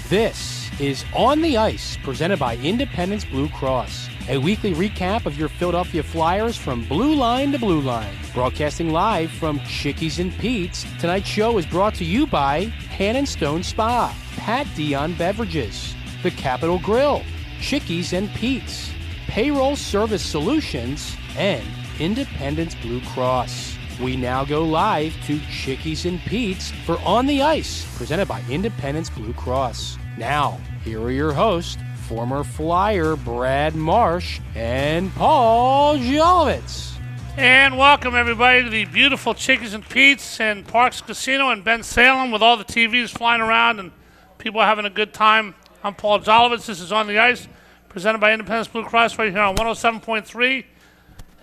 This is On the Ice, presented by Independence Blue Cross. A weekly recap of your Philadelphia Flyers from blue line to blue line. Broadcasting live from Chickies and Pete's, tonight's show is brought to you by Hand and Stone Spa, Pat Dion Beverages, The Capitol Grill, Chickies and Pete's, Payroll Service Solutions, and Independence Blue Cross. We now go live to Chickies and Pete's for On the Ice, presented by Independence Blue Cross. Now, here are your hosts, former Flyer Brad Marsh and Paul Jolovitz. And welcome, everybody, to the beautiful Chickies and Pete's and Parks Casino in Ben Salem with all the TVs flying around and people having a good time. I'm Paul Jolovitz. This is On the Ice, presented by Independence Blue Cross right here on 107.3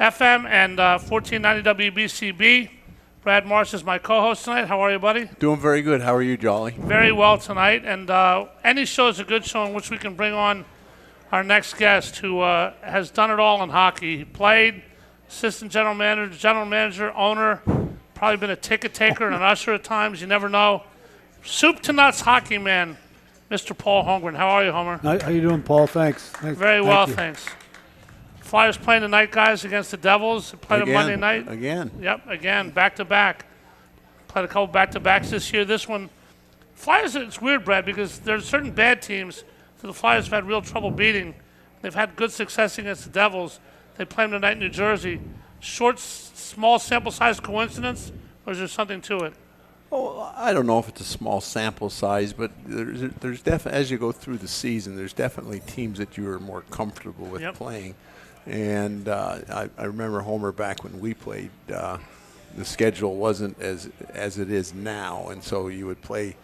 FM and 1490 WBCB. Brad Marsh is my co-host tonight. How are you, buddy? Doing very good. How are you, Jolly? Very well tonight. And any show is a good show in which we can bring on our next guest who has done it all in hockey. He played, assistant general manager, owner, probably been a ticket taker and an usher at times. You never know. Soup to nuts hockey man, Mr. Paul Holmgren. How are you, Homer? How you doing, Paul? Thanks. Very well, thanks. Flyers playing tonight, guys, against the Devils. They played on Monday night. Yep, again, back-to-back. Played a couple back-to-backs this year. This one, Flyers, it's weird, Brad, because there's certain bad teams that the Flyers have had real trouble beating. They've had good success against the Devils. They play them tonight in New Jersey. Short, small sample size coincidence, or is there something to it? Oh, I don't know if it's a small sample size, but there's definitely, as you go through the season, there's definitely teams that you are more comfortable with playing. And I remember, Homer, back when we played, the schedule wasn't as it is now, and so you would play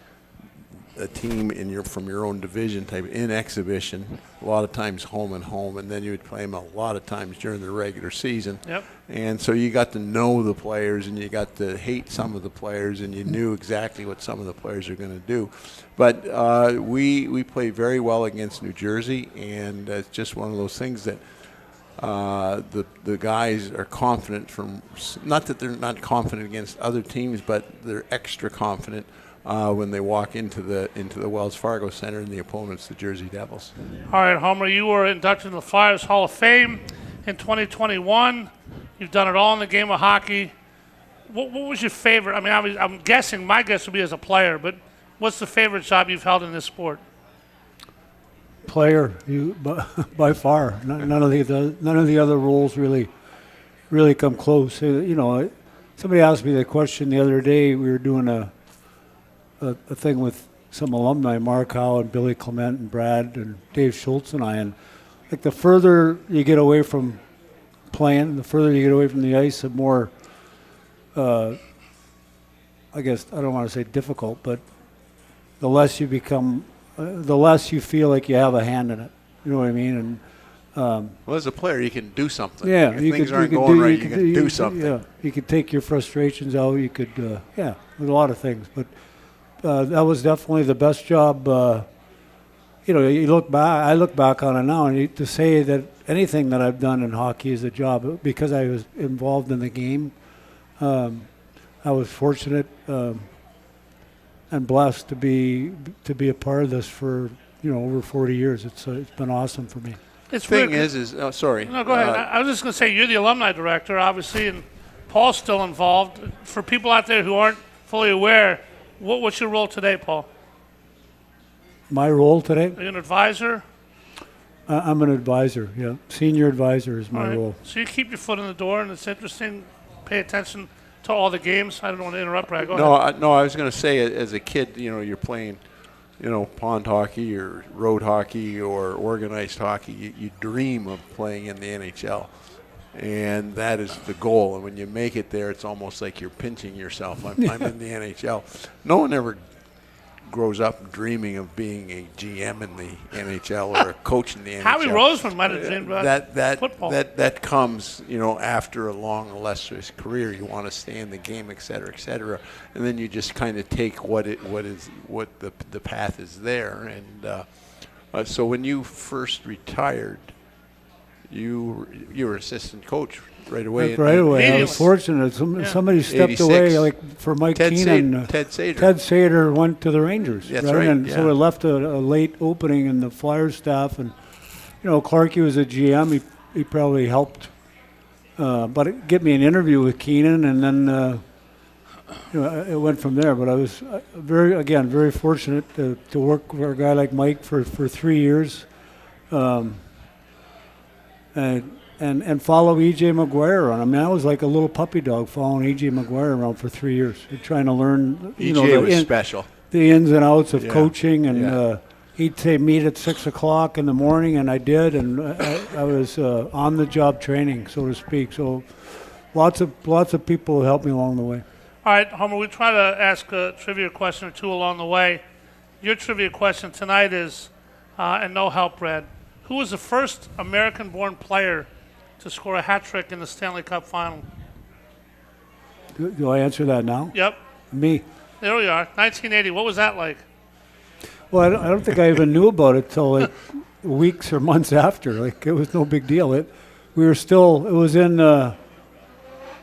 a team from your own division type in exhibition, a lot of times home and home, and then you would play them a lot of times during the regular season. Yep. And so you got to know the players, and you got to hate some of the players, and you knew exactly what some of the players are going to do. But we played very well against New Jersey, and it's just one of those things that the guys are confident from, not that they're not confident against other teams, but they're extra confident when they walk into the Wells Fargo Center and the opponent's the Jersey Devils. All right, Homer, you were inducted in the Flyers Hall of Fame in 2021. You've done it all in the game of hockey. What was your favorite? I mean, I'm guessing, my guess would be as a player, but what's the favorite job you've held in this sport? Player, by far. None of the other roles really come close. You know, somebody asked me the question the other day. We were doing a thing with some alumni, Mark Howe and Billy Clement and Brad and Dave Schultz and I, and like the further you get away from playing, the further you get away from the ice, the more, I guess, I don't want to say difficult, but the less you become, the less you feel like you have a hand in it. You know what I mean? And well, as a player, you can do something. Yeah, if things aren't going right, you can do something. Yeah, you could take your frustrations out. You could, there's a lot of things. But that was definitely the best job. You know, you look back. I look back on it now, and to say that anything that I've done in hockey is a job because I was involved in the game. I was fortunate and blessed to be a part of this for over 40 years. It's been awesome for me. It's thing weird. is sorry. No, go ahead. I was just going to say you're the alumni director, obviously, and Paul's still involved. For people out there who aren't fully aware, what's your role today, Paul? My role today? Are you an advisor? I'm an advisor. Yeah, senior advisor is my right. role. So you keep your foot in the door, and it's interesting. Pay attention to all the games. I don't want to interrupt, Brad. Go ahead. I was going to say, as a kid, you're playing, pond hockey or road hockey or organized hockey. You dream of playing in the NHL, and that is the goal. And when you make it there, it's almost like you're pinching yourself. I'm in the NHL. No one ever grows up dreaming of being a GM in the NHL or a coach in the NHL. Howie Roseman might have dreamed about football. That comes, after a long, illustrious career. You want to stay in the game, et cetera, and then you just kind of take what the path is there. And so when you first retired, you were assistant coach right away. Right away. I was fortunate. Somebody stepped 86. away, like for Mike Keenan. Ted Sater. Ted Sater went to the Rangers. That's right. And so it left a late opening in the Flyers staff. And, Clarkie was a GM. He probably helped. But get me an interview with Keenan, and then it went from there. But I was very fortunate to work with a guy like Mike for 3 years. And follow E.J. McGuire around. I mean, I was like a little puppy dog following E.J. McGuire around for 3 years, trying to learn, was special. The ins and outs of coaching. And he'd say meet at 6 o'clock in the morning, and I did. And I was on-the-job training, so to speak. So lots of people helped me along the way. All right, Homer, we try to ask a trivia question or two along the way. Your trivia question tonight is, and no help, Brad, who was the first American-born player to score a hat trick in the Stanley Cup final? Do I answer that now? Yep. Me. There we are. 1980. What was that like? Well, I don't think I even knew about it till like weeks or months after. Like, it was no big deal. It was in.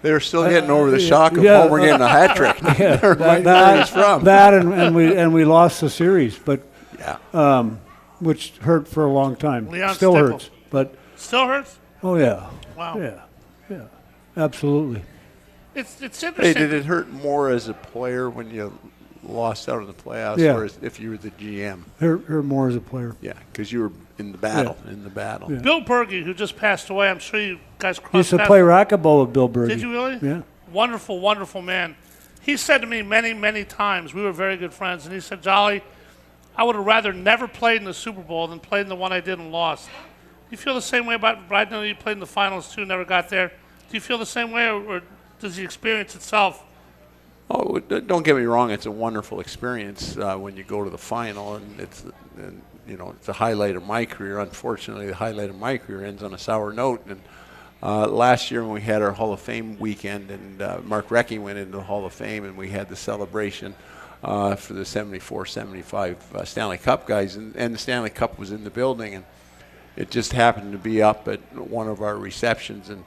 They were still getting over the shock of Homer getting a hat trick. And we lost the series, but which hurt for a long time. Leon still Stickle. Hurts, but still hurts. Oh yeah. Wow. Yeah, absolutely. It's interesting. Hey, did it hurt more as a player when you lost out in the playoffs, or if you were the GM? Hurt more as a player. Yeah, because you were in the battle. Yeah. Bill Berge, who just passed away, I'm sure you guys crossed paths. Used to play racquetball with Bill Berge. Did you really? Yeah. Wonderful, wonderful man. He said to me many, many times, we were very good friends, and he said, Jolly, I would have rather never played in the Super Bowl than played in the one I did and lost. Do you feel the same way about Brad? I know you played in the finals too, never got there. Do you feel the same way, or does the experience itself? Oh, don't get me wrong. It's a wonderful experience when you go to the final, and it's a highlight of my career. Unfortunately, the highlight of my career ends on a sour note. And last year when we had our Hall of Fame weekend, and Mark Recchi went into the Hall of Fame, and we had the celebration for the 74-75 Stanley Cup guys, and the Stanley Cup was in the building, and it just happened to be up at one of our receptions, and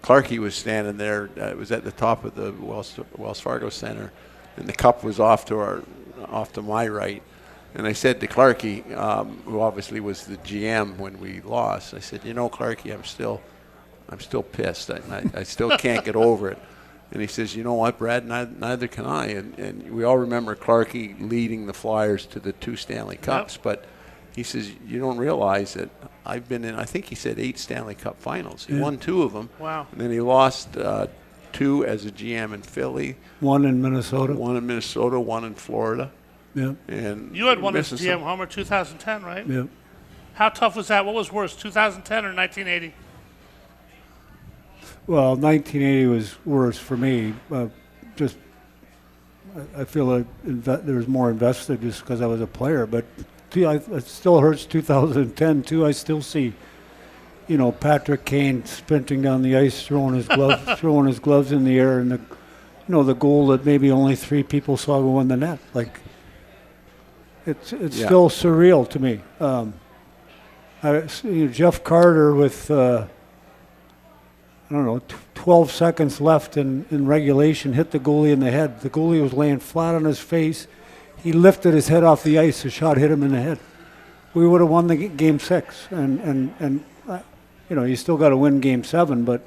Clarkie was standing there. It was at the top of the Wells Fargo Center, and the cup was off to my right. And I said to Clarkie, who obviously was the GM when we lost, I said, Clarkie, I'm still pissed. I still can't get over it. And he says, you know what, Brad, neither can I. And we all remember Clarkie leading the Flyers to the 2 Stanley Cups, but he says, you don't realize that I've been in, I think he said 8 Stanley Cup finals. He won 2 of them. Wow. And then he lost 2 as a GM in Philly. 1 in Minnesota. 1 in Minnesota, 1 in Florida. Yeah. And you had 1 as GM, Homer, 2010, right? Yeah. How tough was that? What was worse, 2010 or 1980? Well, 1980 was worse for me. I feel like there was more invested just because I was a player, but it still hurts 2010 too. I still see, Patrick Kane sprinting down the ice, throwing his gloves in the air, and the goal that maybe only 3 people saw go in the net. Like, it's still surreal to me. Jeff Carter with 12 seconds left in regulation, hit the goalie in the head. The goalie was laying flat on his face. He lifted his head off the ice. The shot hit him in the head. We would have won the game 6, and you still got to win game 7, but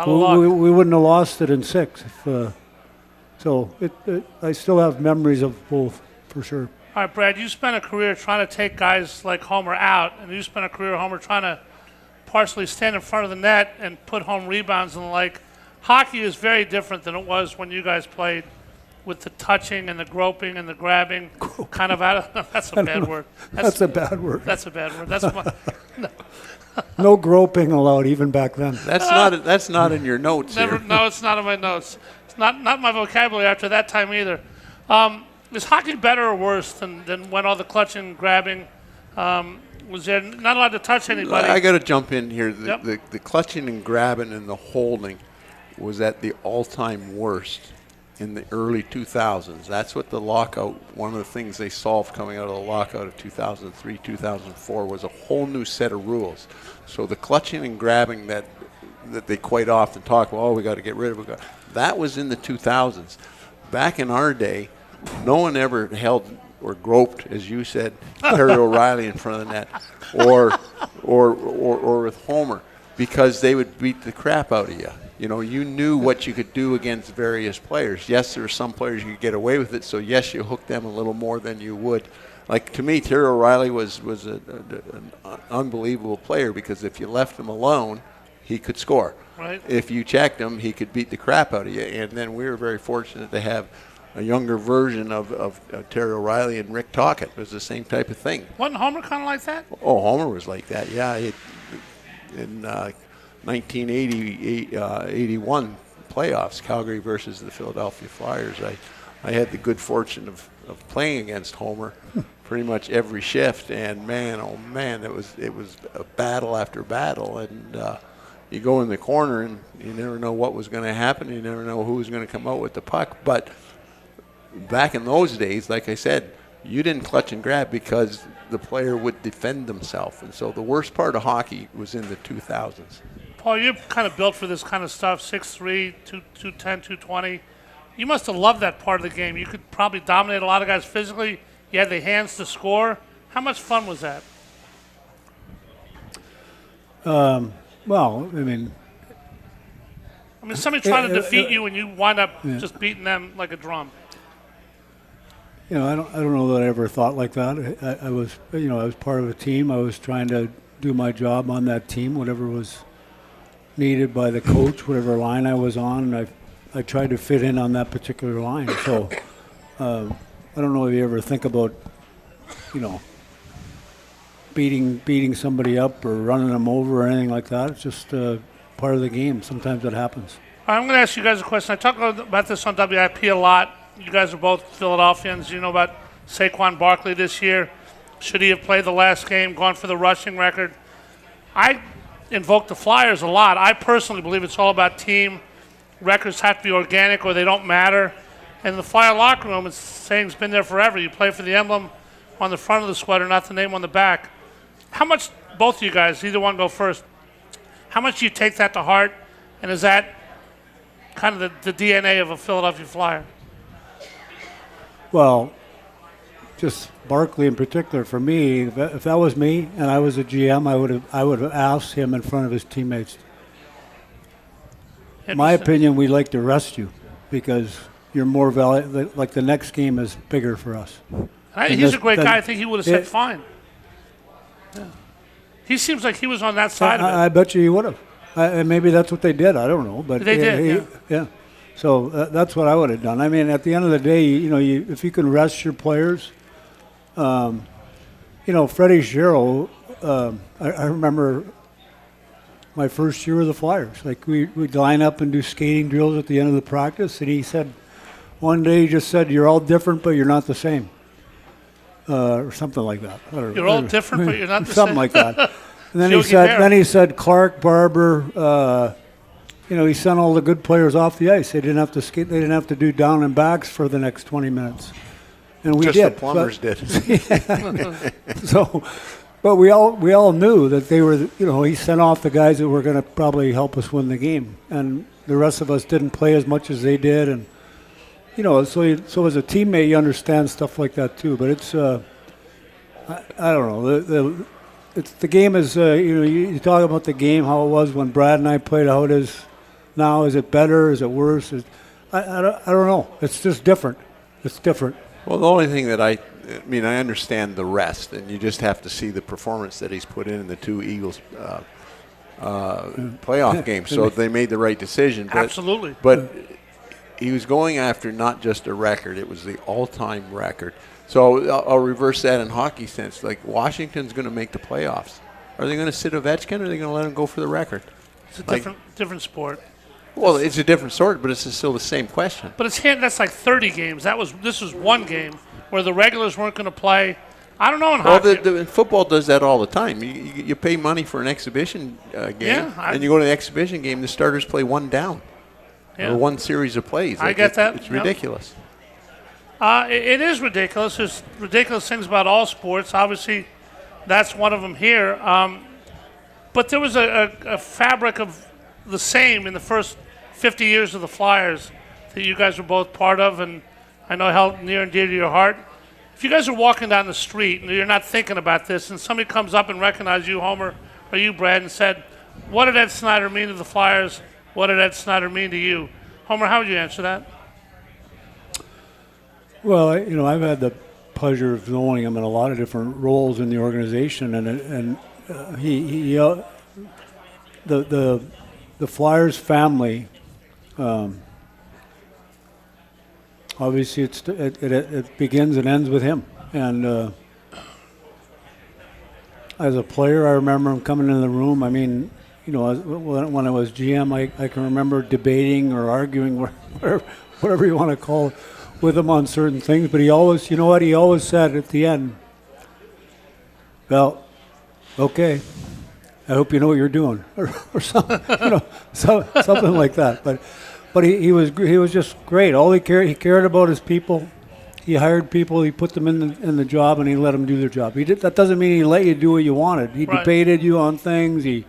we wouldn't have lost it in 6. I still have memories of both for sure. All right, Brad, you spent a career trying to take guys like Homer out, and you spent a career, Homer, trying to partially stand in front of the net and put home rebounds and the like. Hockey is very different than it was when you guys played, with the touching and the groping and the grabbing, kind of out of. That's a bad word. That's a bad word. That's a bad word. That's my. No groping allowed even back then. That's not in your notes. Never, no, it's not in my notes. It's not my vocabulary after that time either. Is hockey better or worse than when all the clutching, grabbing? Was there not allowed to touch anybody? I got to jump in here. The clutching and grabbing and the holding was at the all-time worst in the early 2000s. That's what the lockout, one of the things they solved coming out of the lockout of 2003, 2004 was a whole new set of rules. So the clutching and grabbing that they quite often talk about, we got to get rid of it, that was in the 2000s. Back in our day, no one ever held or groped, as you said, Terry O'Reilly in front of the net, or with Homer, because they would beat the crap out of you. You know, you knew what you could do against various players. Yes, there were some players you could get away with it, so yes, you hooked them a little more than you would. Like, to me, Terry O'Reilly was an unbelievable player, because if you left him alone, he could score. Right. If you checked him, he could beat the crap out of you. And then we were very fortunate to have a younger version of Terry O'Reilly and Rick Tocchet. It was the same type of thing. Wasn't Homer kind of like that? Oh, Homer was like that, yeah. In 1980-81 playoffs, Calgary versus the Philadelphia Flyers, I had the good fortune of playing against Homer pretty much every shift, and man, oh man, it was a battle after battle, and you go in the corner and you never know what was going to happen, you never know who was going to come out with the puck. But back in those days, like I said, you didn't clutch and grab because the player would defend themselves, and so the worst part of hockey was in the 2000s. Paul, you're kind of built for this kind of stuff, 6'3", 210, 220. You must have loved that part of the game. You could probably dominate a lot of guys physically. You had the hands to score. How much fun was that? Well, I mean, somebody trying to defeat you and you wind up just beating them like a drum. You know, I don't know that I ever thought like that. I was part of a team. I was trying to do my job on that team, whatever was needed by the coach, whatever line I was on. I tried to fit in on that particular line. So I don't know if you ever think about, you know, beating somebody up or running them over or anything like that. It's just part of the game. Sometimes it happens. I'm going to ask you guys a question. I talk about this on WIP a lot. You guys are both Philadelphians. You know about Saquon Barkley this year. Should he have played the last game, gone for the rushing record? I invoke the Flyers a lot. I personally believe it's all about team. Records have to be organic or they don't matter. And the Flyer locker room, it's saying it's been there forever. You play for the emblem on the front of the sweater, not the name on the back. How much, both of you guys, either one go first, how much do you take that to heart? And is that kind of the DNA of a Philadelphia Flyer? Well, just Barkley in particular, for me, if that was me and I was a GM, I would have asked him in front of his teammates. In my opinion, we like to rest you because you're more valuable. Like the next game is bigger for us. He's a great guy. I think he would have said fine. Yeah. He seems like he was on that side of it. I bet you he would have. And maybe that's what they did. I don't know, but they did. Yeah. So that's what I would have done. I mean, at the end of the day, if you can rest your players, Freddie Sherrill, I remember my first year with the Flyers. Like we'd line up and do skating drills at the end of the practice, and he said, one day he just said, "You're all different, but you're not the same," or something like that. I don't know. You're all different, but you're not the something same. Something like that. And then he said, Clark, Barber. He sent all the good players off the ice. They didn't have to skate. They didn't have to do down and backs for the next 20 minutes. And we did. Just the plumbers did. So, but we all knew that they were. He sent off the guys that were going to probably help us win the game, and the rest of us didn't play as much as they did. And so as a teammate, you understand stuff like that too. But it's I don't know. The game is you talk about the game, how it was when Brad and I played, how it is now. Is it better? Is it worse? I don't know. It's just different. It's different. Well, the only thing that I understand the rest, and you just have to see the performance that he's put in the two Eagles playoff games. So they made the right decision. But, absolutely. But he was going after not just a record; it was the all-time record. So I'll reverse that in hockey sense. Like Washington's going to make the playoffs. Are they going to sit Ovechkin, or are they going to let him go for the record? It's a different sport. Well, it's a different sort, but it's still the same question. But that's like 30 games. This was one game where the regulars weren't going to play. I don't know in hockey. Well, football does that all the time. You pay money for an exhibition game, and you go to the exhibition game, the starters play one down. or one series of plays. I get that. It's ridiculous. It is ridiculous. There's ridiculous things about all sports. Obviously, that's one of them here. But there was a fabric of the same in the first 50 years of the Flyers that you guys were both part of, and I know held near and dear to your heart. If you guys are walking down the street and you're not thinking about this, and somebody comes up and recognizes you, Homer, or you, Brad, and said, what did Ed Snyder mean to the Flyers? What did Ed Snyder mean to you? Homer, how would you answer that? Well, I've had the pleasure of knowing him in a lot of different roles in the organization, and the Flyers family, obviously it begins and ends with him. And as a player, I remember him coming in the room. I mean, when I was GM, I can remember debating or arguing, whatever you want to call it, with him on certain things. But he always said at the end, well, okay, I hope you know what you're doing, or something, something like that. But he was just great. All he cared about his people. He hired people. He put them in the job, and he let them do their job. That doesn't mean he let you do what you wanted. He debated you on things. It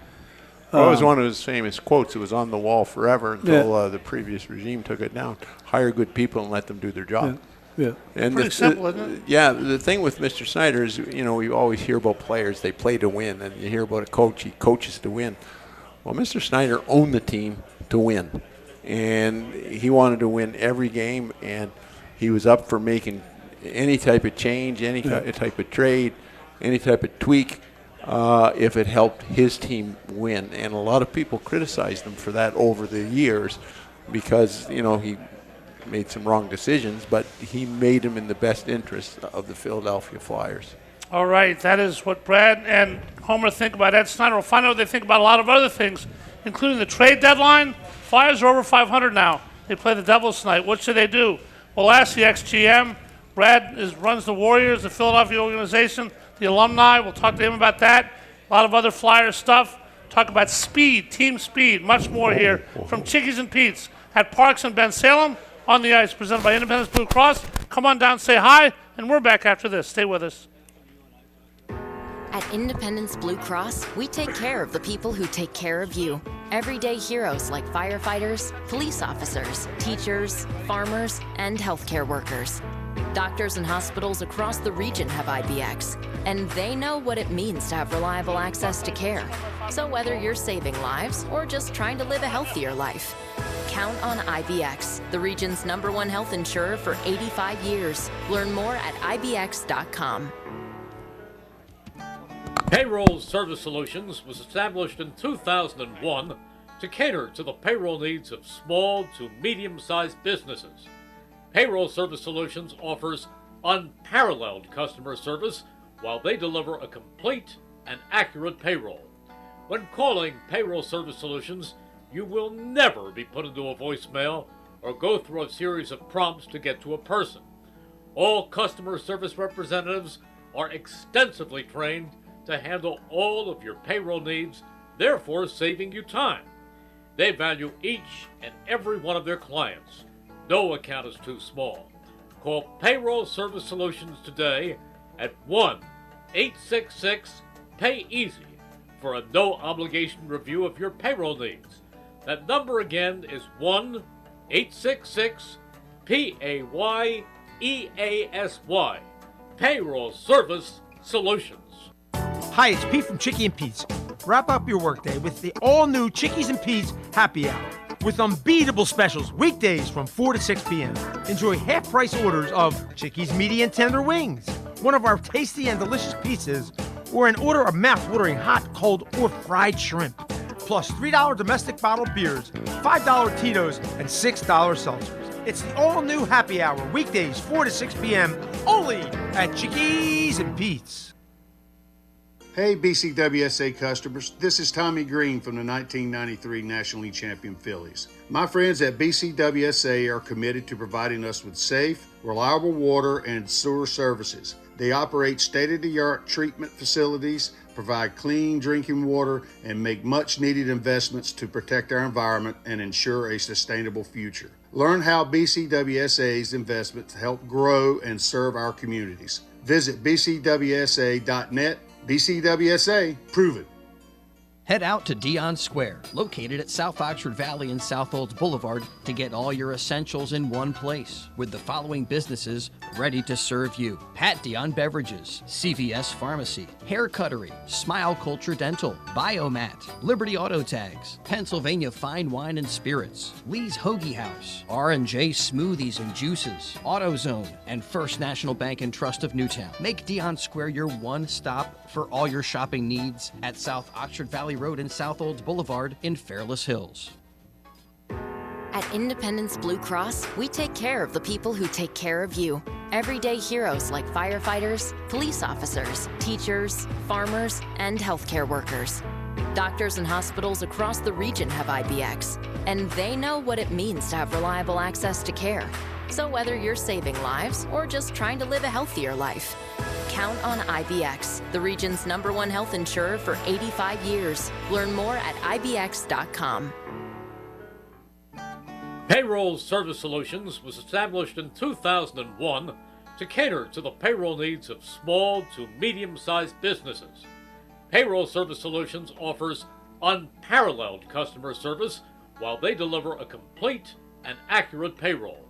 was one of his famous quotes. It was on the wall forever until the previous regime took it down. Hire good people and let them do their job. Yeah. And pretty simple, isn't it? Yeah. The thing with Mr. Snyder is, we always hear about players. They play to win, and you hear about a coach. He coaches to win. Well, Mr. Snyder owned the team to win, and he wanted to win every game, and he was up for making any type of change, any type of trade, any type of tweak, if it helped his team win. And a lot of people criticized him for that over the years because, he made some wrong decisions, but he made them in the best interest of the Philadelphia Flyers. All right, that is what Brad and Homer think about Ed Snyder. We'll find out what they think about a lot of other things, including the trade deadline. Flyers are over 500 now. They play the Devils tonight. What should they do? We'll ask the ex-GM. Brad runs the Warriors, the Philadelphia organization, the alumni. We'll talk to him about that. A lot of other Flyer stuff. Talk about speed, team speed, much more here from Chickies and Pete's at Parks and Ben Salem on the ice, presented by Independence Blue Cross. Come on down, say hi, and we're back after this. Stay with us. At Independence Blue Cross, we take care of the people who take care of you. Everyday heroes like firefighters, police officers, teachers, farmers, and healthcare workers. Doctors and hospitals across the region have IBX, and they know what it means to have reliable access to care. So whether you're saving lives or just trying to live a healthier life, count on IBX, the region's #1 health insurer for 85 years. Learn more at IBX.com. Payroll Service Solutions was established in 2001 to cater to the payroll needs of small to medium-sized businesses. Payroll Service Solutions offers unparalleled customer service while they deliver a complete and accurate payroll. When calling Payroll Service Solutions, you will never be put into a voicemail or go through a series of prompts to get to a person. All customer service representatives are extensively trained to handle all of your payroll needs, therefore saving you time. They value each and every one of their clients. No account is too small. Call Payroll Service Solutions today at 1-866-PAY-EASY for a no-obligation review of your payroll needs. That number again is 1-866-PAYEASY. Payroll Service Solutions. Hi, it's Pete from Chickie and Pete's. Wrap up your workday with the all-new Chickies and Pete's Happy Hour with unbeatable specials weekdays from 4 to 6 p.m. Enjoy half-price orders of Chickies medium tender wings, one of our tasty and delicious pizzas, or an order of mouth-watering hot, cold, or fried shrimp. Plus $3 domestic bottled beers, $5 Tito's, and $6 seltzers. It's the all-new Happy Hour weekdays 4 to 6 p.m. only at Chickies and Pete's. Hey BCWSA customers, this is Tommy Green from the 1993 National League champion Phillies. My friends at BCWSA are committed to providing us with safe, reliable water and sewer services. They operate state-of-the-art treatment facilities, provide clean drinking water, and make much-needed investments to protect our environment and ensure a sustainable future. Learn how BCWSA's investments help grow and serve our communities. Visit bcwsa.net. BCWSA, prove it. Head out to Dion Square, located at South Oxford Valley and South Olds Boulevard, to get all your essentials in one place, with the following businesses ready to serve you: Pat Dion Beverages, CVS Pharmacy, Hair Cuttery, Smile Culture Dental, Biomat, Liberty Auto Tags, Pennsylvania Fine Wine and Spirits, Lee's Hoagie House, R&J Smoothies and Juices, AutoZone, and First National Bank and Trust of Newtown. Make Dion Square your one stop for all your shopping needs at South Oxford Valley Road and South Olds Boulevard in Fairless Hills. At Independence Blue Cross, we take care of the people who take care of you. Everyday heroes like firefighters, police officers, teachers, farmers, and healthcare workers. Doctors and hospitals across the region have IBX, and they know what it means to have reliable access to care. So whether you're saving lives or just trying to live a healthier life, count on IBX, the region's #1 health insurer for 85 years. Learn more at IBX.com. Payroll Service Solutions was established in 2001 to cater to the payroll needs of small to medium-sized businesses. Payroll Service Solutions offers unparalleled customer service while they deliver a complete and accurate payroll.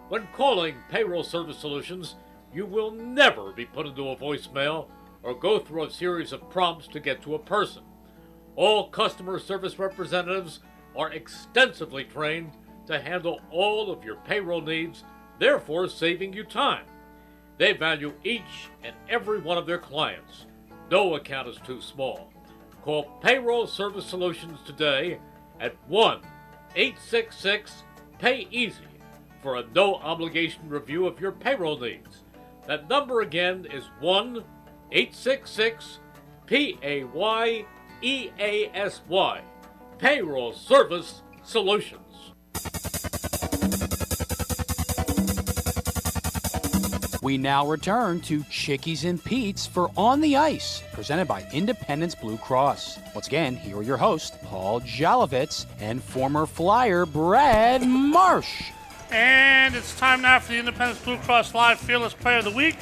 When calling Payroll Service Solutions, you will never be put into a voicemail or go through a series of prompts to get to a person. All customer service representatives are extensively trained to handle all of your payroll needs, therefore saving you time. They value each and every one of their clients. No account is too small. Call Payroll Service Solutions today at 1-866-PAY-EASY for a no-obligation review of your payroll needs. That number again is 1-866-PAYEASY. Payroll Service Solutions. We now return to Chickies and Pete's for On the Ice, presented by Independence Blue Cross. Once again, here are your hosts, Paul Jolovitz and former Flyer Brad Marsh. And it's time now for the Independence Blue Cross Live Fearless Player of the Week.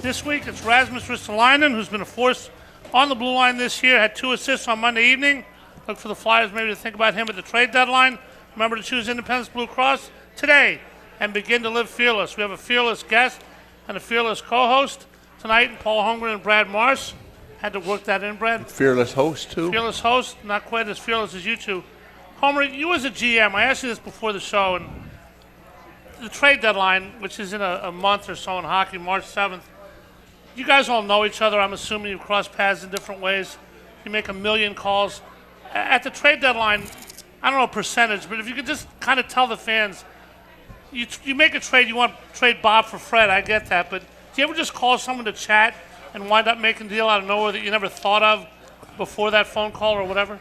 This week it's Rasmus Ristolainen, who's been a force on the blue line this year, had 2 assists on Monday evening. Look for the Flyers maybe to think about him at the trade deadline. Remember to choose Independence Blue Cross today and begin to live fearless. We have a fearless guest and a fearless co-host tonight, Paul Holmgren and Brad Marsh. Had to work that in, Brad. Fearless host, too. Fearless host, not quite as fearless as you two. Homer, you as a GM, I asked you this before the show, and the trade deadline, which is in a month or so in hockey, March 7th, you guys all know each other. I'm assuming you cross paths in different ways. You make a million calls. At the trade deadline, I don't know percentage, but if you could just kind of tell the fans, you make a trade, you want to trade Bob for Fred, I get that, but do you ever just call someone to chat and wind up making a deal out of nowhere that you never thought of before that phone call or whatever?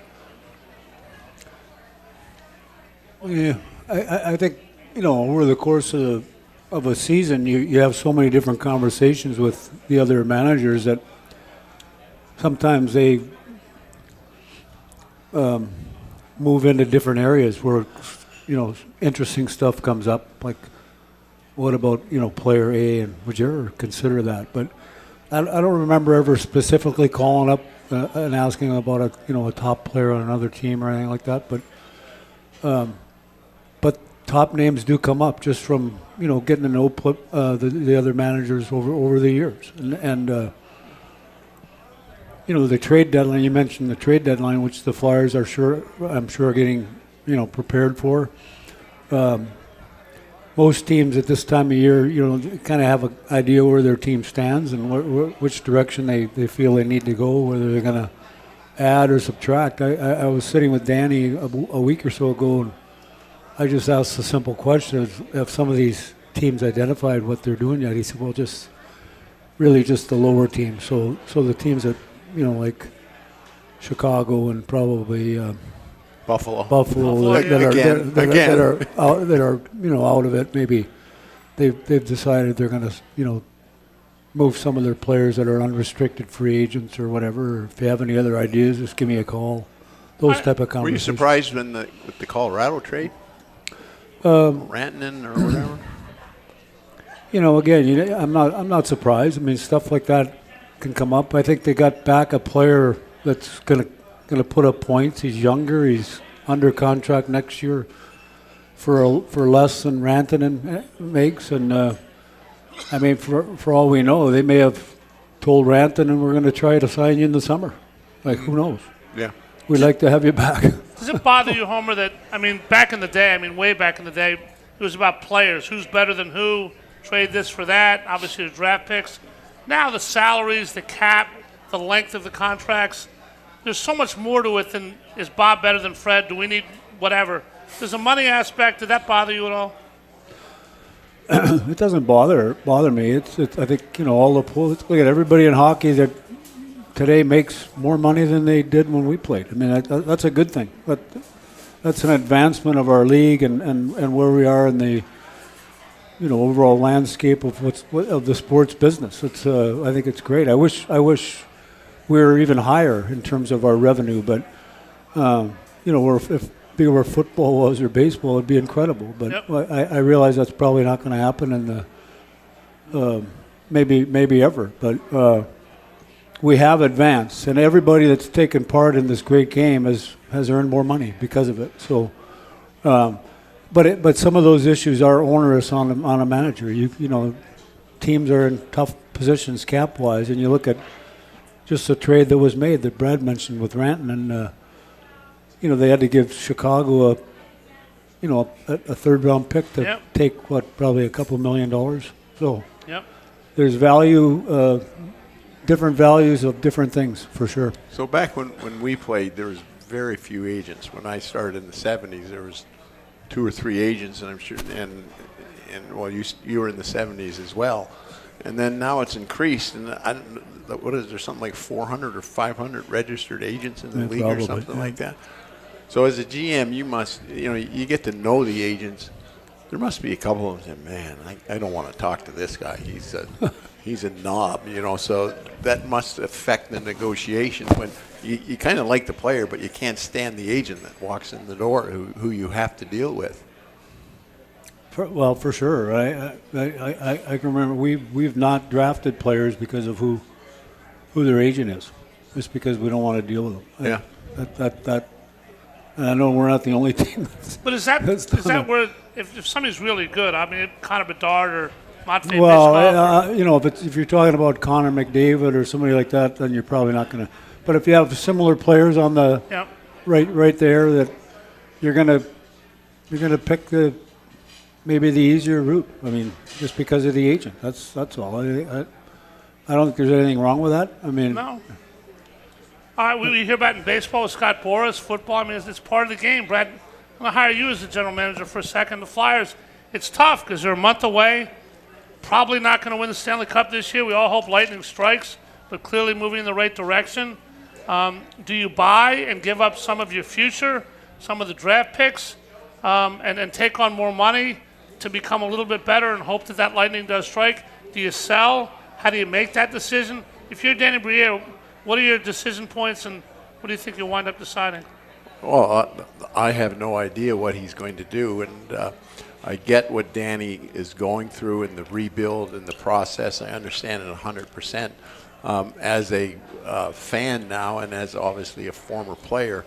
Yeah, I think, over the course of a season, you have so many different conversations with the other managers that sometimes they move into different areas where, interesting stuff comes up. Like, what about, player A, and would you ever consider that? But I don't remember ever specifically calling up and asking about a top player on another team or anything like that. But top names do come up just from getting to know the other managers over the years, and the trade deadline. You mentioned the trade deadline, which the Flyers I'm sure are getting prepared for. Most teams at this time of year, kind of have an idea where their team stands and which direction they feel they need to go, whether they're going to add or subtract. I was sitting with Danny a week or so ago, and I just asked a simple question: have some of these teams identified what they're doing yet? He said, well, just the lower teams. So the teams that, like Chicago and probably Buffalo that are out of it. Maybe they've decided they're going to move some of their players that are unrestricted free agents or whatever. Or if you have any other ideas, just give me a call. Those type of conversations. Were you surprised with the Colorado trade? Rantanen or whatever? Again, I'm not surprised. I mean, stuff like that can come up. I think they got back a player that's gonna put up points. He's younger. He's under contract next year for less than Rantanen makes. And I mean, for all we know, they may have told Rantanen we're going to try to sign you in the summer. Like, who knows? Yeah. We'd like to have you back. Does it bother you, Homer, that, I mean, back in the day, way back in the day, it was about players. Who's better than who? Trade this for that. Obviously, the draft picks. Now the salaries, the cap, the length of the contracts. There's so much more to it than is Bob better than Fred? Do we need whatever? There's a money aspect. Did that bother you at all? It doesn't bother me. It's I think all the pools. Look at everybody in hockey that today makes more money than they did when we played. I mean that's a good thing. But that's an advancement of our league and where we are in the overall landscape of of the sports business. It's I think it's great. I wish we were even higher in terms of our revenue, but if where football was or baseball, it'd be incredible. But yep. I realize that's probably not going to happen in the maybe ever. But we have advanced, and everybody that's taken part in this great game has earned more money because of it. So, but some of those issues are onerous on a manager. Teams are in tough positions cap wise, and you look at just the trade that was made that Brad mentioned with Rantanen. They had to give Chicago a third-round pick to take, probably a couple $1 million. So there's value, different values of different things, for sure. So back when we played, there was very few agents. When I started in the 70s, there was 2 or 3 agents, and I'm sure, and well, you were in the 70s as well. And then now it's increased, and what is there, something like 400 or 500 registered agents in the league probably, or something like that? So as a GM, you must, you get to know the agents. There must be a couple of them say, man, I don't want to talk to this guy. He's a knob, so that must affect the negotiations when you kind of like the player, but you can't stand the agent that walks in the door who you have to deal with. For sure. I can remember we've not drafted players because of who their agent is, just because we don't want to deal with them. Yeah. I know we're not the only team. But is that where if somebody's really good? I mean, Connor Bedard or Matvei Michkov. If you're talking about Connor McDavid or somebody like that, then you're probably not going to. But if you have similar players on the right there, that you're going to pick maybe the easier route. I mean, just because of the agent. That's all. I don't think there's anything wrong with that. I mean, no. All right, we hear about in baseball with Scott Boras, football. I mean, it's part of the game. Brad, I'm going to hire you as the general manager for a second. The Flyers, it's tough because they're a month away. Probably not going to win the Stanley Cup this year. We all hope lightning strikes, but clearly moving in the right direction. Do you buy and give up some of your future, some of the draft picks, and take on more money to become a little bit better and hope that lightning does strike? Do you sell? How do you make that decision? If you're Danny Briere, what are your decision points, and what do you think you'll wind up deciding? Well, I have no idea what he's going to do, and I get what Danny is going through in the rebuild and the process. I understand it 100%. As a fan now, and as obviously a former player,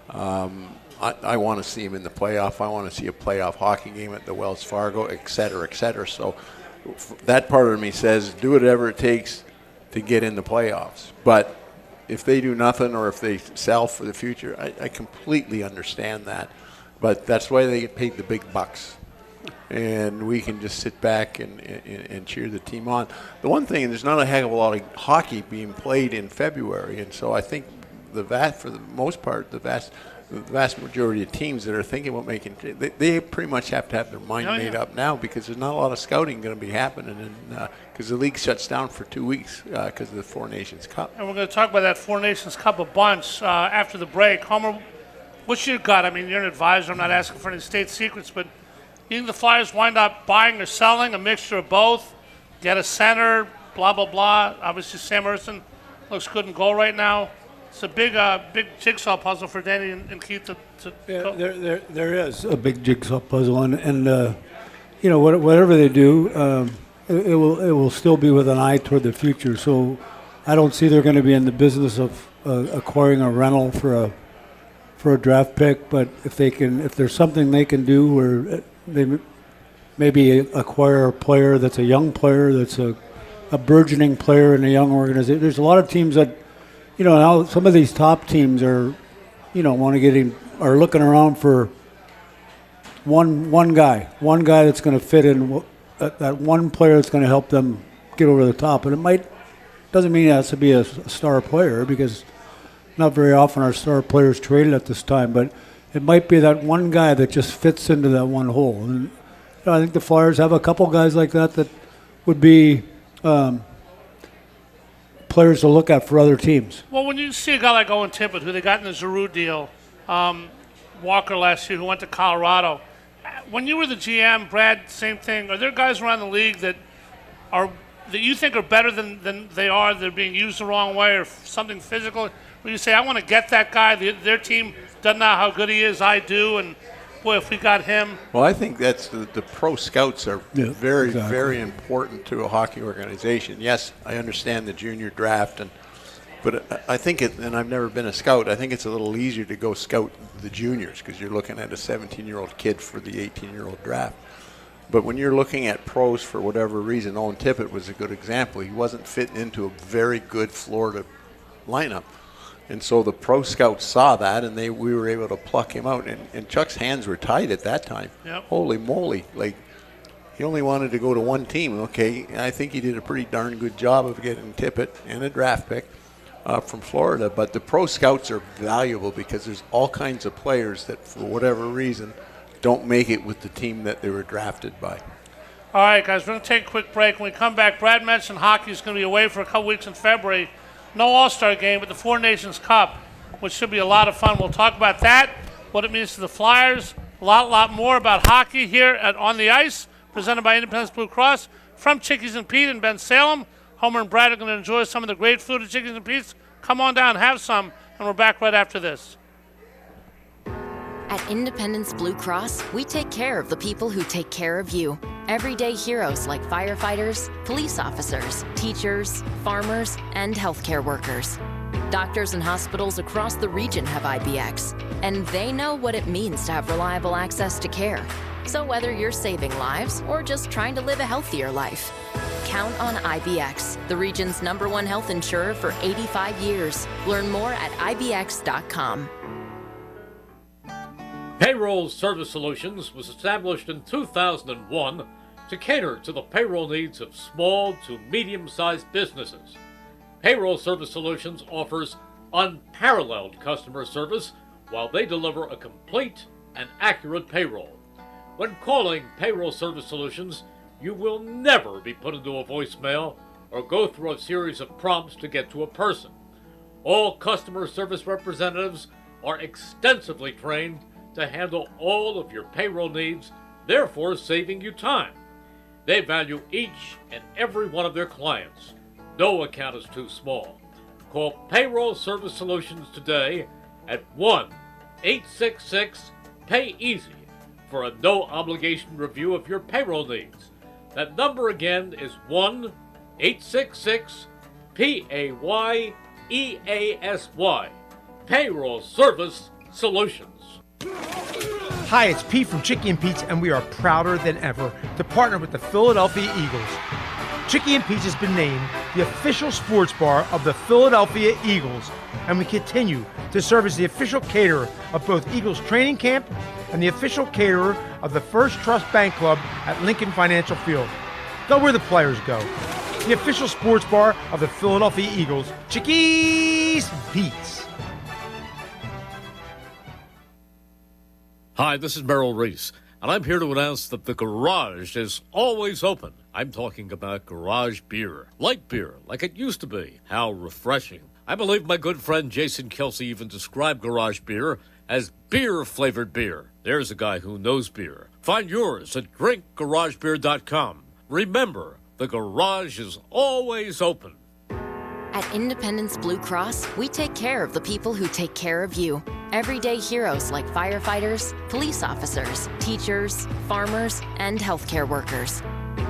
I want to see him in the playoff. I want to see a playoff hockey game at the Wells Fargo, et cetera, et cetera. So that part of me says do whatever it takes to get in the playoffs. But if they do nothing or if they sell for the future, I completely understand that. But that's why they get paid the big bucks. And we can just sit back and cheer the team on. The one thing, there's not a heck of a lot of hockey being played in February. And so I think for the most part, the vast majority of teams that are thinking about making, they pretty much have to have their mind made up now, because there's not a lot of scouting going to be happening, because the league shuts down for 2 weeks because of the Four Nations Cup. And we're going to talk about that Four Nations Cup a bunch after the break. Homer, what's your gut? I mean, you're an advisor. I'm not asking for any state secrets, but you think the Flyers wind up buying or selling, a mixture of both, get a center, blah, blah, blah. Obviously, Sam Ersson looks good in goal right now. It's a big jigsaw puzzle for Danny and Keith to there is a big jigsaw puzzle, and whatever they do, it will still be with an eye toward the future. So I don't see they're going to be in the business of acquiring a rental for a draft pick. But if there's something they can do where they maybe acquire a player that's a young player, that's a burgeoning player in a young organization. There's a lot of teams that, now some of these top teams are, are looking around for one guy that's going to fit in, that one player that's going to help them get over the top. And doesn't mean it has to be a star player, because not very often are star players traded at this time, but it might be that one guy that just fits into that one hole. And I think the Flyers have a couple guys like that would be players to look at for other teams. Well, when you see a guy like Owen Tippett, who they got in the Giroux deal, Walker last year, who went to Colorado, when you were the GM, Brad, same thing. Are there guys around the league that you think are better than they are? They're being used the wrong way, or something physical? Where you say, I want to get that guy. Their team doesn't know how good he is. I do, and boy, if we got him. Well, I think that's the pro scouts are very, very important to a hockey organization. Yes, I understand the junior draft, but I think and I've never been a scout, I think it's a little easier to go scout the juniors, because you're looking at a 17-year-old kid for the 18-year-old draft. But when you're looking at pros, for whatever reason, Owen Tippett was a good example. He wasn't fitting into a very good Florida lineup. And so the pro scouts saw that, and we were able to pluck him out. And Chuck's hands were tied at that time. Yep. Holy moly. He only wanted to go to one team. Okay, I think he did a pretty darn good job of getting Tippett and a draft pick from Florida. But the pro scouts are valuable, because there's all kinds of players that, for whatever reason, don't make it with the team that they were drafted by. All right, guys, we're going to take a quick break. When we come back, Brad mentioned hockey is going to be away for a couple weeks in February. No All-Star game, but the Four Nations Cup, which should be a lot of fun. We'll talk about that, what it means to the Flyers, a lot more about hockey here at On the Ice, presented by Independence Blue Cross. From Chickies and Pete in Ben Salem, Homer and Brad are going to enjoy some of the great food at Chickies and Pete's. Come on down, have some, and we're back right after this. At Independence Blue Cross, we take care of the people who take care of you. Everyday heroes like firefighters, police officers, teachers, farmers, and healthcare workers. Doctors and hospitals across the region have IBX, and they know what it means to have reliable access to care. So whether you're saving lives or just trying to live a healthier life, count on IBX, the region's #1 health insurer for 85 years. Learn more at IBX.com. Payroll Service Solutions was established in 2001 to cater to the payroll needs of small to medium-sized businesses. Payroll Service Solutions offers unparalleled customer service while they deliver a complete and accurate payroll. When calling Payroll Service Solutions, you will never be put into a voicemail or go through a series of prompts to get to a person. All customer service representatives are extensively trained to handle all of your payroll needs, therefore saving you time. They value each and every one of their clients. No account is too small. Call Payroll Service Solutions today at 1-866-PAY-EASY for a no-obligation review of your payroll needs. That number again is 1-866-PAYEASY. Payroll Service Solutions. Hi, it's Pete from Chickie and Pete's, and we are prouder than ever to partner with the Philadelphia Eagles. Chickie and Pete's has been named the official sports bar of the Philadelphia Eagles, and we continue to serve as the official caterer of both Eagles training camp and the official caterer of the First Trust Bank Club at Lincoln Financial Field. Go where the players go. The official sports bar of the Philadelphia Eagles, Chickies and Pete's. Hi, this is Merrill Reese, and I'm here to announce that the garage is always open. I'm talking about garage beer. Light beer, like it used to be. How refreshing. I believe my good friend Jason Kelsey even described garage beer as beer-flavored beer. There's a guy who knows beer. Find yours at drinkgaragebeer.com. Remember, The garage is always open. At Independence Blue Cross, we take care of the people who take care of you. Everyday heroes like firefighters, police officers, teachers, farmers, and healthcare workers.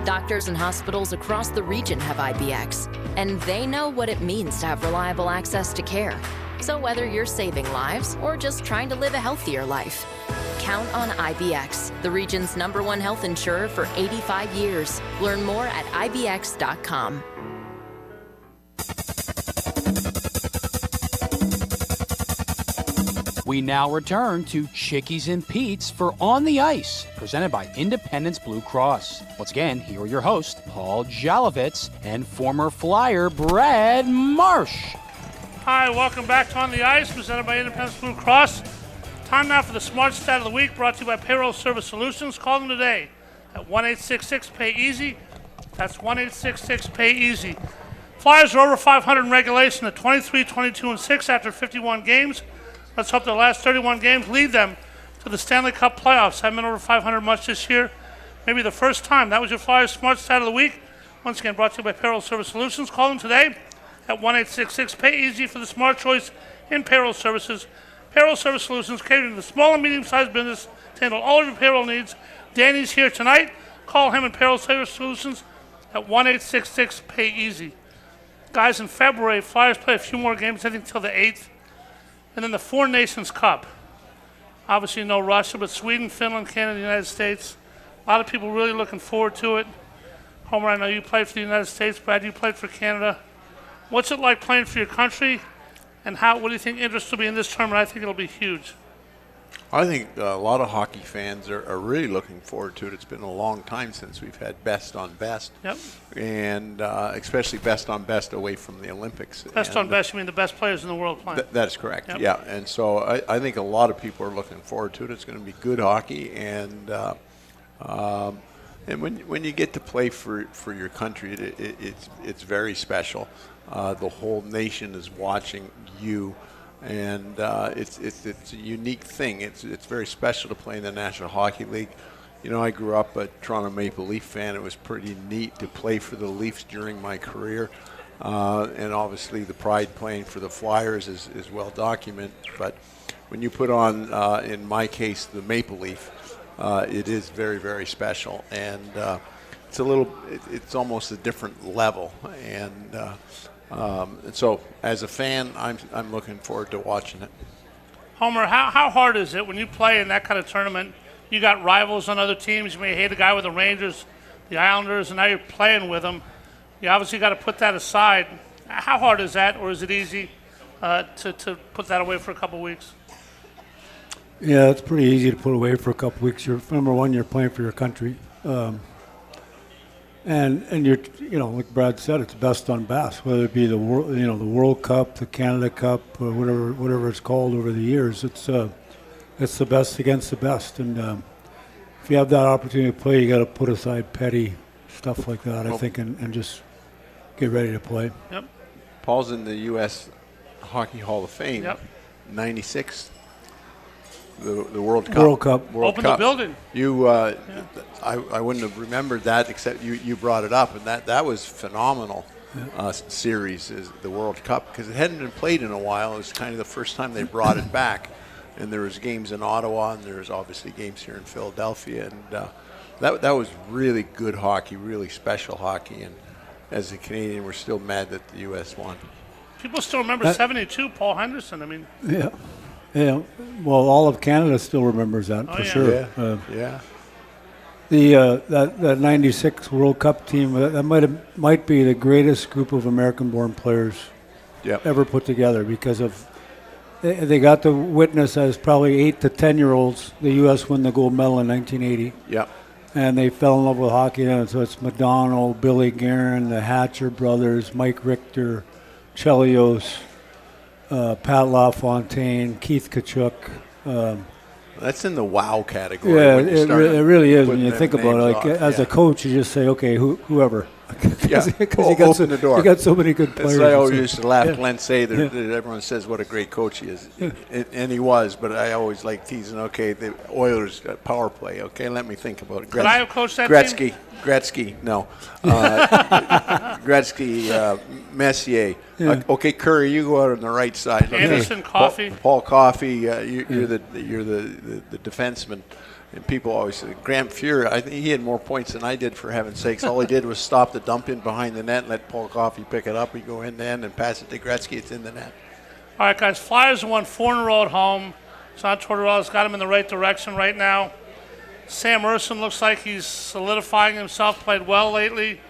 Doctors and hospitals across the region have IBX, and they know what it means to have reliable access to care. So whether you're saving lives or just trying to live a healthier life, count on IBX, the region's #1 health insurer for 85 years. Learn more at IBX.com. We now return to Chickies and Pete's for On the Ice, presented by Independence Blue Cross. Once again, here are your hosts, Paul Jolovitz and former Flyer Brad Marsh. Hi, welcome back to On the Ice, presented by Independence Blue Cross. Time now for the Smart Stat of the Week, brought to you by Payroll Service Solutions. Call them today at 1-866-PAY-EASY. That's 1-866-PAY-EASY. Flyers are over 500 in regulation at 23, 22, and 6 after 51 games. Let's hope their last 31 games lead them to the Stanley Cup playoffs. Haven't been over 500 much this year. Maybe the first time. That was your Flyers Smart Stat of the Week. Once again, brought to you by Payroll Service Solutions. Call them today at 1-866-PAY-EASY for the smart choice in payroll services. Payroll Service Solutions, catering to the small and medium-sized business to handle all of your payroll needs. Danny's here tonight. Call him at Payroll Service Solutions at 1-866-PAY-EASY. Guys, in February, Flyers play a few more games, I think, until the 8th. And then the Four Nations Cup. Obviously no Russia, but Sweden, Finland, Canada, the United States. A lot of people really looking forward to it. Homer, I know you played for the United States. Brad, you played for Canada. What's it like playing for your country? And what do you think interest will be in this tournament? I think it'll be huge. I think a lot of hockey fans are really looking forward to it. It's been a long time since we've had best on best. Yep. And especially best on best away from the Olympics. Best on best, you mean the best players in the world playing? That's correct, Yep. yeah. And so I think a lot of people are looking forward to it. It's going to be good hockey. And when you get to play for your country, it's very special. The whole nation is watching you. And it's a unique thing. It's very special to play in the National Hockey League. You know, I grew up a Toronto Maple Leaf fan. It was pretty neat to play for the Leafs during my career. And obviously the pride playing for the Flyers is well documented. But when you put on, in my case, the Maple Leaf, it is very, very special. And it's almost a different level. And so, as a fan, I'm looking forward to watching it. Homer, how hard is it when you play in that kind of tournament? You got rivals on other teams. You may hate a guy with the Rangers, the Islanders, and now you're playing with them. You obviously got to put that aside. How hard is that, or is it easy to put that away for a couple weeks? Yeah, it's pretty easy to put away for a couple weeks. Number one, you're playing for your country. And you're, like Brad said, it's best on best, whether it be the World Cup, the Canada Cup, or whatever it's called over the years. It's the best against the best, and if you have that opportunity to play, you got to put aside petty stuff like that, I think, and just get ready to play. Yep. Paul's in the U.S. Hockey Hall of Fame. Yep. 96. The World Cup. Open the building. I wouldn't have remembered that except you brought it up, and that was phenomenal series, is the World Cup, because it hadn't been played in a while. It was kind of the first time they brought it back, and there was games in Ottawa, and there was obviously games here in Philadelphia, and that was really good hockey, really special hockey, and as a Canadian, we're still mad that the U.S. won. People still remember 72, Paul Henderson. I mean. Yeah. Yeah, well, all of Canada still remembers that for sure. Yeah. That '96 World Cup team that might be the greatest group of American-born players ever put together, because of they got to witness as probably 8 to 10-year-olds the U.S. win the gold medal in 1980. Yeah. And they fell in love with hockey, and so it's McDonald, Billy Guerin, the Hatcher brothers, Mike Richter, Chelios. Pat LaFontaine, Keith Tkachuk. That's in the wow category. Yeah, it really is when you think about it. Like, as a coach, you just say, okay, whoever. Because open the door. You got so many good players. I always used to laugh. Glenn say that everyone says what a great coach he is, and he was. But I always like teasing. Okay, the Oilers power play. Okay, let me think about it. Could I have coached that Gretzky, team? Gretzky, no. Gretzky, Messier. Yeah. Okay, Curry, you go out on the right side. Anderson, Coffey. Paul Coffey, you're the defenseman. And people always say, Graham Fuhrer, I think he had more points than I did, for heaven's sakes. All he did was stop the dump in behind the net and let Paul Coffey pick it up. He'd go in the end and pass it to Gretzky. It's in the net. All right, guys, Flyers won 4 in a row at home. John Tortorella's got him in the right direction right now. Sam Ersson looks like he's solidifying himself, played well lately.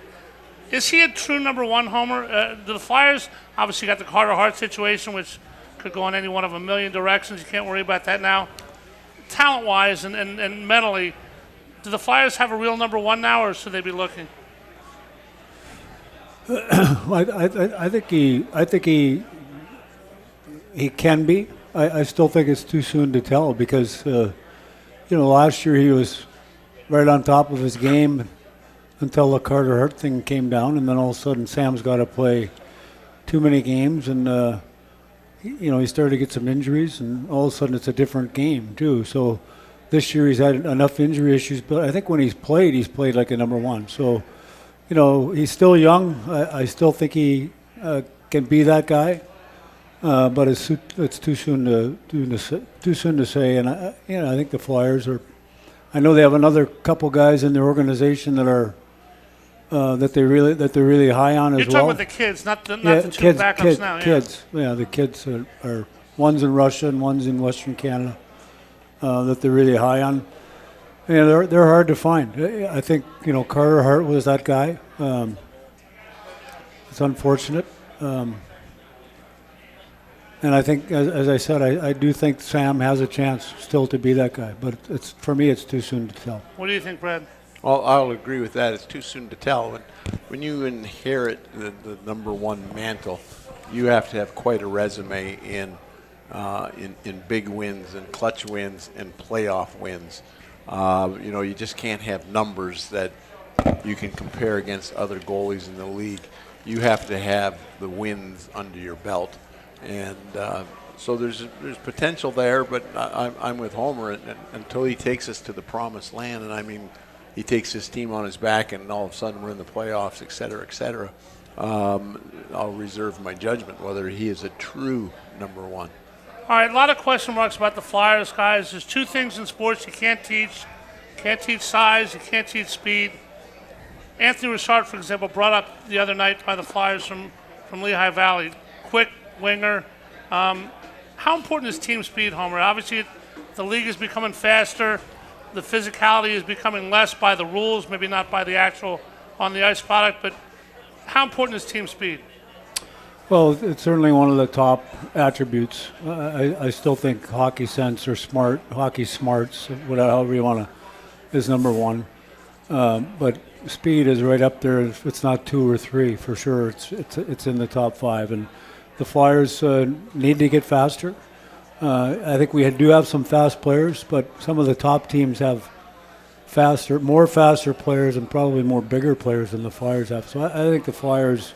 Is he a true number one, Homer? The Flyers obviously got the Carter Hart situation, which could go in any one of a million directions. You can't worry about that now. Talent-wise and mentally, do the Flyers have a real number one now, or should they be looking? I think he can be. I still think it's too soon to tell because, last year he was right on top of his game until the Carter Hart thing came down, and then all of a sudden Sam's got to play too many games, and he started to get some injuries, and all of a sudden it's a different game too. So this year he's had enough injury issues, but I think when he's played like a number one. So, he's still young. I still think he can be that guy, but it's too soon to say. And I think the Flyers are. I know they have another couple guys in their organization that are. That they're really high on as well. You're talking about the kids, not the two backups now. Kids, the kids are one's in Russia and one's in Western Canada that they're really high on. Yeah, they're hard to find. I think Carter Hart was that guy. It's unfortunate, and I think, as I said, I do think Sam has a chance still to be that guy. But for me, it's too soon to tell. What do you think, Brad? Well, I'll agree with that. It's too soon to tell. When you inherit the number one mantle, you have to have quite a resume in big wins and clutch wins and playoff wins. You just can't have numbers that you can compare against other goalies in the league. You have to have the wins under your belt, and so there's potential there. But I'm with Homer until he takes us to the promised land, and I mean. He takes his team on his back, and all of a sudden we're in the playoffs, et cetera, et cetera. I'll reserve my judgment whether he is a true number one. All right, a lot of question marks about the Flyers, guys. There's two things in sports you can't teach. You can't teach size, you can't teach speed. Anthony Richard, for example, brought up the other night by the Flyers from Lehigh Valley. Quick winger. How important is team speed, Homer? Obviously, the league is becoming faster. The physicality is becoming less by the rules, maybe not by the actual on-the-ice product, but how important is team speed? Well, it's certainly one of the top attributes. I still think hockey sense or hockey smarts, however you want to, is number one. But speed is right up there. If it's not 2 or 3, for sure, it's in the top 5. And the Flyers need to get faster. I think we do have some fast players, but some of the top teams have more faster players and probably more bigger players than the Flyers have. So I think the Flyers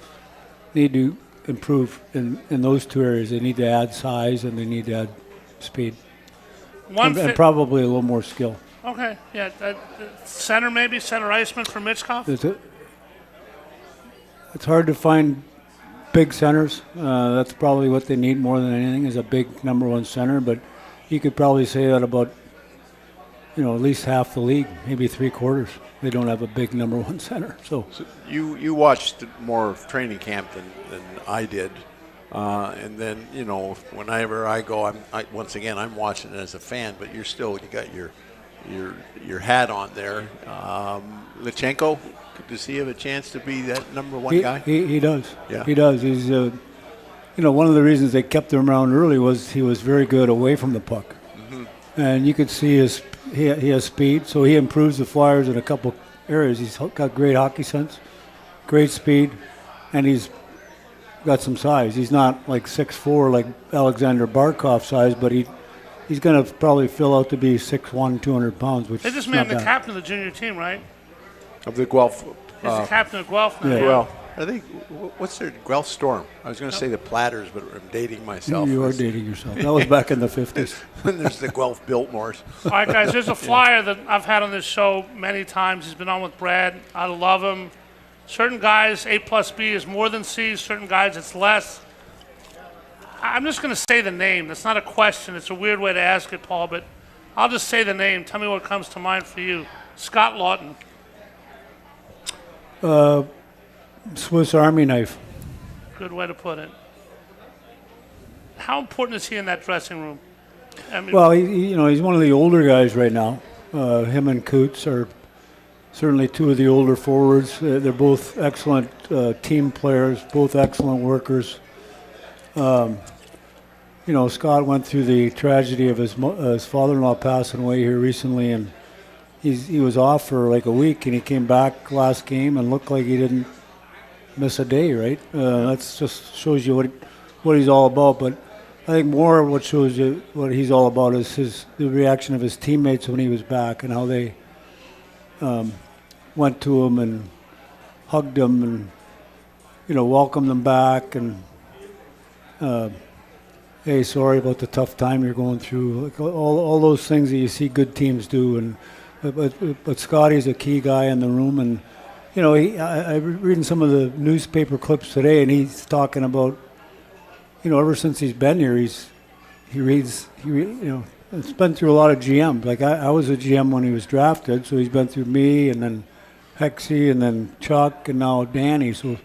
need to improve in those two areas. They need to add size and they need to add speed. And probably a little more skill. Okay, yeah. Center iceman for Mitchkov? It's hard to find big centers. That's probably what they need more than anything is a big number one center. But you could probably say that about, at least half the league, maybe 3/4. They don't have a big number one center. So you watched more of training camp than I did, and then whenever I go, I'm watching it as a fan. But you got your hat on there. Lichenko. Does he have a chance to be that number one guy? He does. Yeah. He does. He's, one of the reasons they kept him around early was he was very good away from the puck. Mm-hmm. And you could see he has speed, so he improves the Flyers in a couple areas. He's got great hockey sense, great speed, and he's got some size. He's not like 6'4" like Alexander Barkov size, but he's going to probably fill out to be 6'1", 200 pounds, which they just made him the captain of the junior team, right? Of the Guelph He's the captain of Guelph now. Yeah. Well, I think, what's their Guelph Storm? I was going to say the Platters, but I'm dating myself. You are dating yourself. That was back in the 50s. And there's the Guelph Biltmores. All right, guys, there's a flyer that I've had on this show many times. He's been on with Brad. I love him. Certain guys, A plus B is more than C. Certain guys, it's less. I'm just going to say the name. That's not a question. It's a weird way to ask it, Paul, but I'll just say the name. Tell me what comes to mind for you. Scott Lawton. Swiss Army knife. Good way to put it. How important is he in that dressing room? I mean, Well, he's one of the older guys right now. Him and Coots are certainly two of the older forwards. They're both excellent team players, both excellent workers. Scott went through the tragedy of his father-in-law passing away here recently, and he was off for like a week, and he came back last game and looked like he didn't miss a day, right? That's just shows you what he's all about. But I think more what shows you what he's all about is the reaction of his teammates when he was back and how they went to him and hugged him and welcomed him back and hey, sorry about the tough time you're going through. Like all those things that you see good teams do. And but Scotty's a key guy in the room, and I'm reading some of the newspaper clips today, and he's talking about ever since he's been here, it's been through a lot of GMs. Like I was a GM when he was drafted, so he's been through me and then Hexie and then Chuck and now Danny. So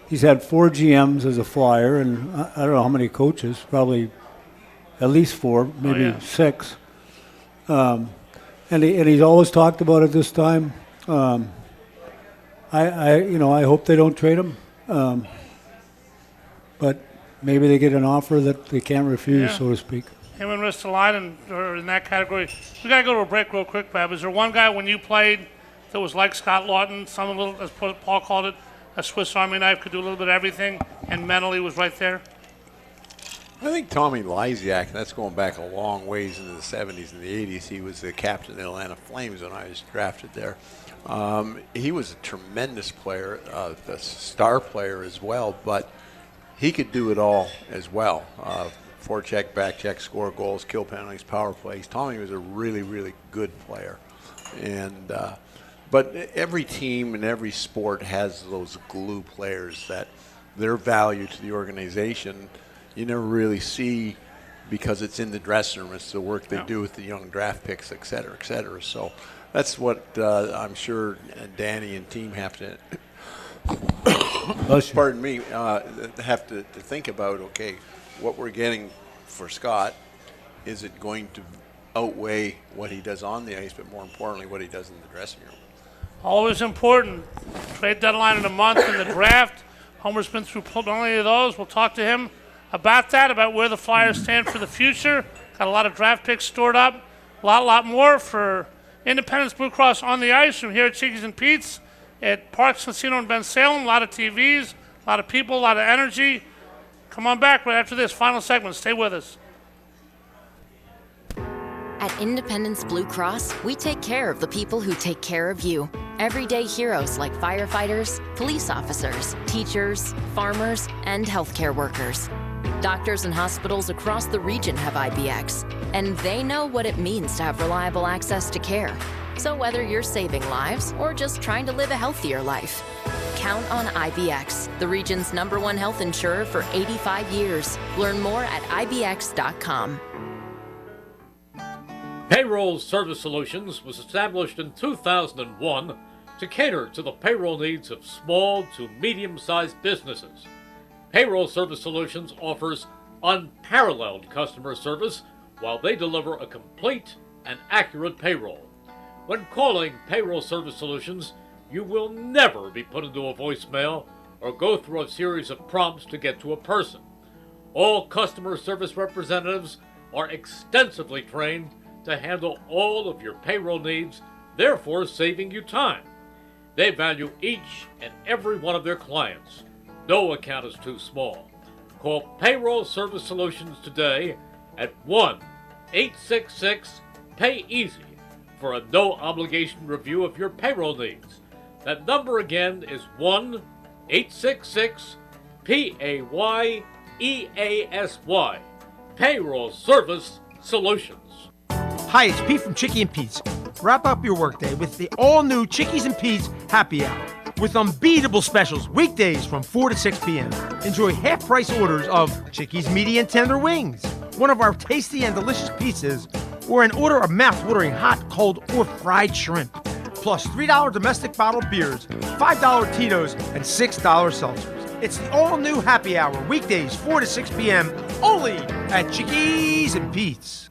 he's had 4 GMs as a Flyer, and I don't know how many coaches, probably at least 4, maybe 6. And he's always talked about it this time. I hope they don't trade him, but maybe they get an offer that they can't refuse, so to speak. Him and Ristolainen are in that category. We got to go to a break real quick, Bab. Is there one guy when you played that was like Scott Lawton, some little, as Paul called it, a Swiss Army knife, could do a little bit of everything, and mentally was right there? I think Tommy Lysiak, that's going back a long ways into the 70s and the 80s. He was the captain of the Atlanta Flames when I was drafted there. He was a tremendous player, a star player as well, but he could do it all as well. Forecheck, backcheck, score goals, kill penalties, power plays. Tommy was a really, really good player. And but every team and every sport has those glue players that their value to the organization you never really see because it's in the dressing room. It's the work they do with the young draft picks, et cetera, et cetera. So that's what I'm sure Danny and team have to pardon me, have to think about, okay, what we're getting for Scott, is it going to outweigh what he does on the ice, but more importantly, what he does in the dressing room? Always important. Trade deadline in a month in the draft. Homer's been through plenty of those. We'll talk to him about that, about where the Flyers stand for the future. Got a lot of draft picks stored up. A lot more for Independence Blue Cross on the ice from here at Chickies and Pete's at Parks Casino in Ben Salem. A lot of TVs, a lot of people, a lot of energy. Come on back right after this final segment. Stay with us. At Independence Blue Cross, we take care of the people who take care of you. Everyday heroes like firefighters, police officers, teachers, farmers, and healthcare workers. Doctors and hospitals across the region have IBX, and they know what it means to have reliable access to care. So whether you're saving lives or just trying to live a healthier life, count on IBX, the region's #1 health insurer for 85 years. Learn more at IBX.com. Payroll Service Solutions was established in 2001 to cater to the payroll needs of small to medium-sized businesses. Payroll Service Solutions offers unparalleled customer service while they deliver a complete and accurate payroll. When calling Payroll Service Solutions, you will never be put into a voicemail or go through a series of prompts to get to a person. All customer service representatives are extensively trained to handle all of your payroll needs, therefore saving you time. They value each and every one of their clients. No account is too small. Call Payroll Service Solutions today at 1-866-PAY-EASY for a no-obligation review of your payroll needs. That number again is 1-866-PAYEASY. Payroll Service Solutions. Hi, it's Pete from Chicky and Pete's. Wrap up your workday with the all-new Chickies and Pete's Happy Hour with unbeatable specials weekdays from 4 to 6 p.m. Enjoy half-price orders of Chickies medium tender wings, one of our tasty and delicious pizzas, or an order of mouth-watering hot, cold, or fried shrimp. Plus $3 domestic bottled beers, $5 Tito's, and $6 seltzers. It's the all-new Happy Hour weekdays 4 to 6 p.m. only at Chickies and Pete's.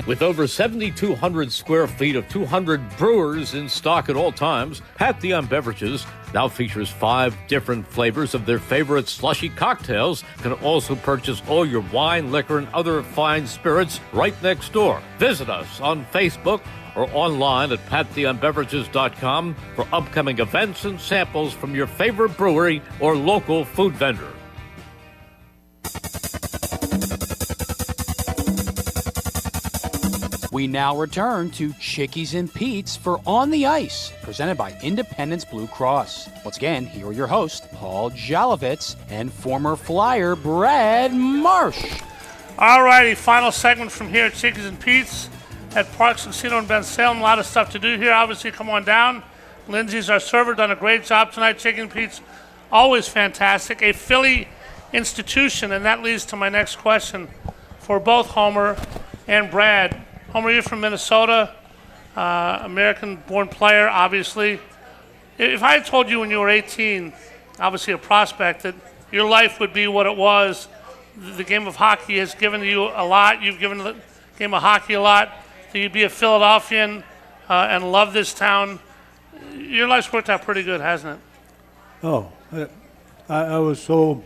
With over 7,200 square feet of 200 brewers in stock at all times, Pat Dion Beverages now features 5 different flavors of their favorite slushy cocktails. You can also purchase all your wine, liquor, and other fine spirits right next door. Visit us on Facebook or online at patdionbeverages.com for upcoming events and samples from your favorite brewery or local food vendor. We now return to Chickies and Pete's for On the Ice, presented by Independence Blue Cross. Once again, here are your hosts, Paul Jolovitz and former Flyer Brad Marsh. All righty, final segment from here at Chickies and Pete's at Parks Casino in Ben Salem. A lot of stuff to do here. Obviously, come on down. Lindsay's our server, done a great job tonight. Chickies and Pete's, always fantastic. A Philly institution, and that leads to my next question for both Homer and Brad. Homer, you're from Minnesota, American-born player, obviously. If I had told you when you were 18, obviously a prospect, that your life would be what it was, the game of hockey has given you a lot, you've given the game of hockey a lot, that you'd be a Philadelphian and love this town, your life's worked out pretty good, hasn't it? Oh, I was so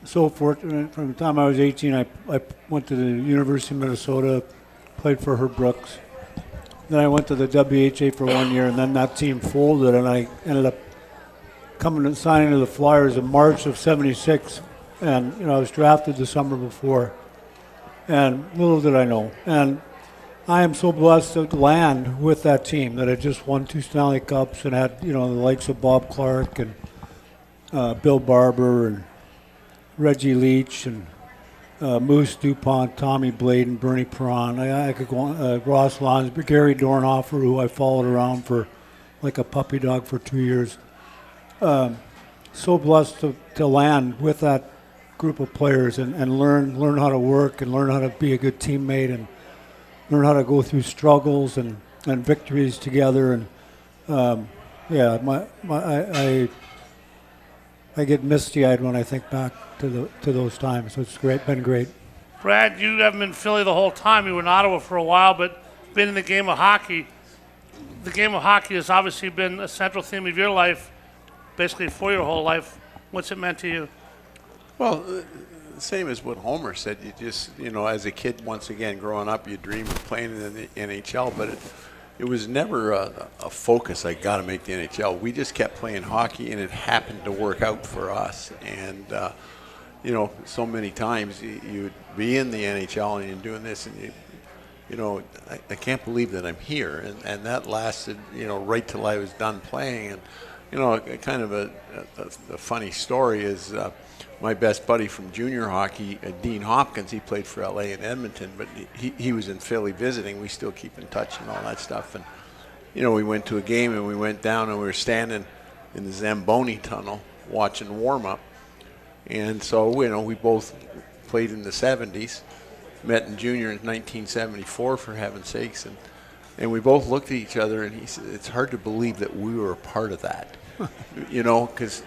fortunate. From the time I was 18, I went to the University of Minnesota, played for Herb Brooks. Then I went to the WHA for 1 year, and then that team folded, and I ended up coming and signing to the Flyers in March of '76. And I was drafted the summer before, and little did I know. And I am so blessed to land with that team that had just won 2 Stanley Cups and had the likes of Bob Clark and Bill Barber and Reggie Leach and Moose DuPont, Tommy Bladen, Bernie Perron. I could go on, Ross Lonsberg, Gary Dornhofer, who I followed around for like a puppy dog for 2 years. So blessed to land with that group of players and learn how to work and learn how to be a good teammate and learn how to go through struggles and victories together. And I get misty-eyed when I think back to those times. So it's been great. Brad, you haven't been in Philly the whole time. You were in Ottawa for a while, but been in the game of hockey. The game of hockey has obviously been a central theme of your life, basically for your whole life. What's it meant to you? Well, same as what Homer said. You just, as a kid, once again, growing up, you dream of playing in the NHL, but it was never a focus. I got to make the NHL. We just kept playing hockey, and it happened to work out for us. And so many times you'd be in the NHL and you're doing this, and I can't believe that I'm here. And that lasted, right till I was done playing. And kind of a funny story is my best buddy from junior hockey, Dean Hopkins. He played for LA and Edmonton, but he was in Philly visiting. We still keep in touch and all that stuff. And we went to a game and we went down and we were standing in the Zamboni tunnel watching warm up. And so we both played in the 70s, met in junior in 1974 for heaven's sakes, and we both looked at each other and he said, "It's hard to believe that we were a part of that." Because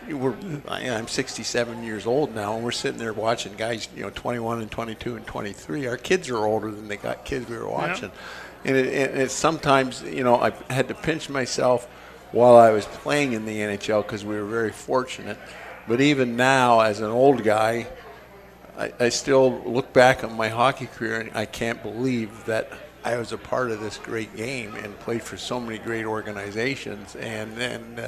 I'm 67 years old now, and we're sitting there watching guys, 21 and 22 and 23. Our kids are older than the kids we were watching. Yep. And it's sometimes, I had to pinch myself while I was playing in the NHL because we were very fortunate. But even now, as an old guy, I still look back on my hockey career, and I can't believe that I was a part of this great game and played for so many great organizations. And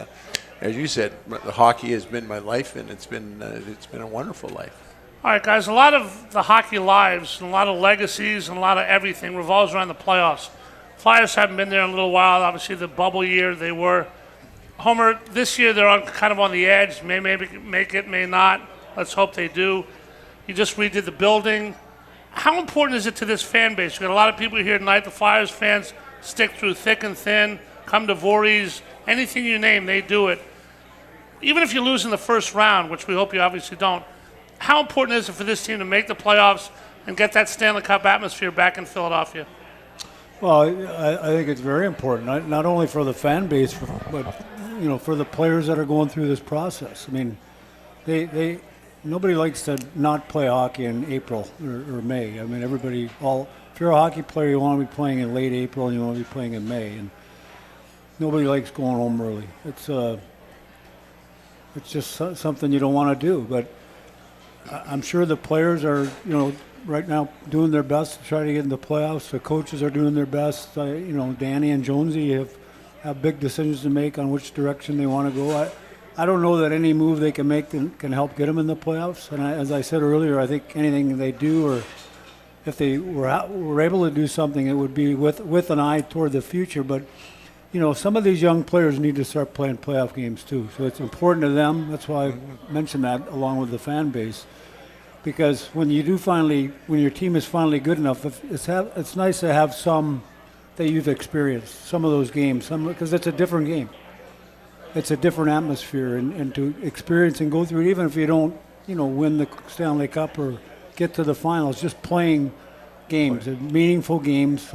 as you said, the hockey has been my life, and it's been a wonderful life. All right, guys, a lot of the hockey lives and a lot of legacies and a lot of everything revolves around the playoffs. Flyers haven't been there in a little while. Obviously, the bubble year they were. Homer, this year they're kind of on the edge. May make it, may not. Let's hope they do. You just redid the building. How important is it to this fan base? We've got a lot of people here tonight. The Flyers fans stick through thick and thin, come to Voorhees. Anything you name, they do it. Even if you lose in the first round, which we hope you obviously don't, how important is it for this team to make the playoffs and get that Stanley Cup atmosphere back in Philadelphia? Well, I think it's very important, not only for the fan base, but for the players that are going through this process. I mean, nobody likes to not play hockey in April or May. I mean, if you're a hockey player, you want to be playing in late April and you want to be playing in May, and nobody likes going home early. It's just something you don't want to do, but I'm sure the players are, right now doing their best to try to get in the playoffs. The coaches are doing their best. Danny and Jonesy have big decisions to make on which direction they want to go. I don't know that any move they can make can help get them in the playoffs. And as I said earlier, I think anything they do, or if they were able to do something, it would be with an eye toward the future. But some of these young players need to start playing playoff games too. So it's important to them. That's why I mentioned that along with the fan base. Because when your team is finally good enough, it's nice to have some that you've experienced, some of those games, because it's a different game. It's a different atmosphere, and to experience and go through it, even if you don't, win the Stanley Cup or get to the finals, just playing games, meaningful games,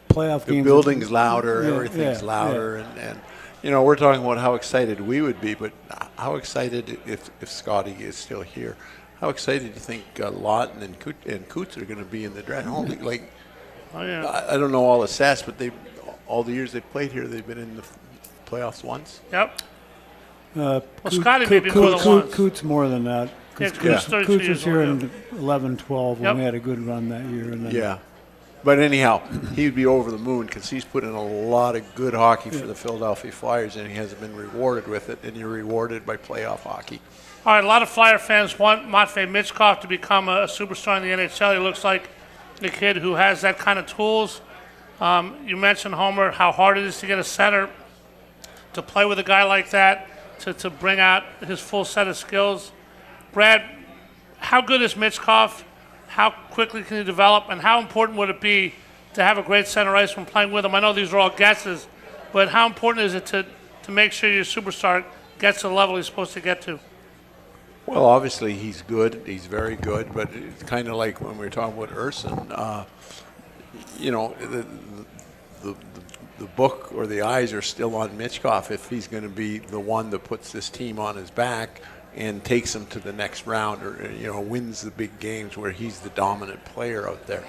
playoff games. The building's louder, everything's louder, and we're talking about how excited we would be, but how excited if Scotty is still here. How excited do you think Lawton and Coots are going to be in the draft? I don't know all the stats, but all the years they've played here, they've been in the playoffs once. Yep. Scotty maybe more than once. Coots more than that. Coots was here in 11-12 when we had a good run that year. And then But anyhow, he'd be over the moon because he's put in a lot of good hockey for the Philadelphia Flyers, and he hasn't been rewarded with it, and you're rewarded by playoff hockey. All right, a lot of Flyer fans want Matvei Michkov to become a superstar in the NHL. He looks like a kid who has that kind of tools. You mentioned, Homer, how hard it is to get a center to play with a guy like that, to bring out his full set of skills. Brad, how good is Michkov? How quickly can he develop? And how important would it be to have a great center ice when playing with him? I know these are all guesses, but how important is it to make sure your superstar gets to the level he's supposed to get to? Well, obviously he's good. He's very good, but it's kind of like when we were talking about Urson. The book or the eyes are still on Michkov if he's going to be the one that puts this team on his back and takes them to the next round, or wins the big games where he's the dominant player out there.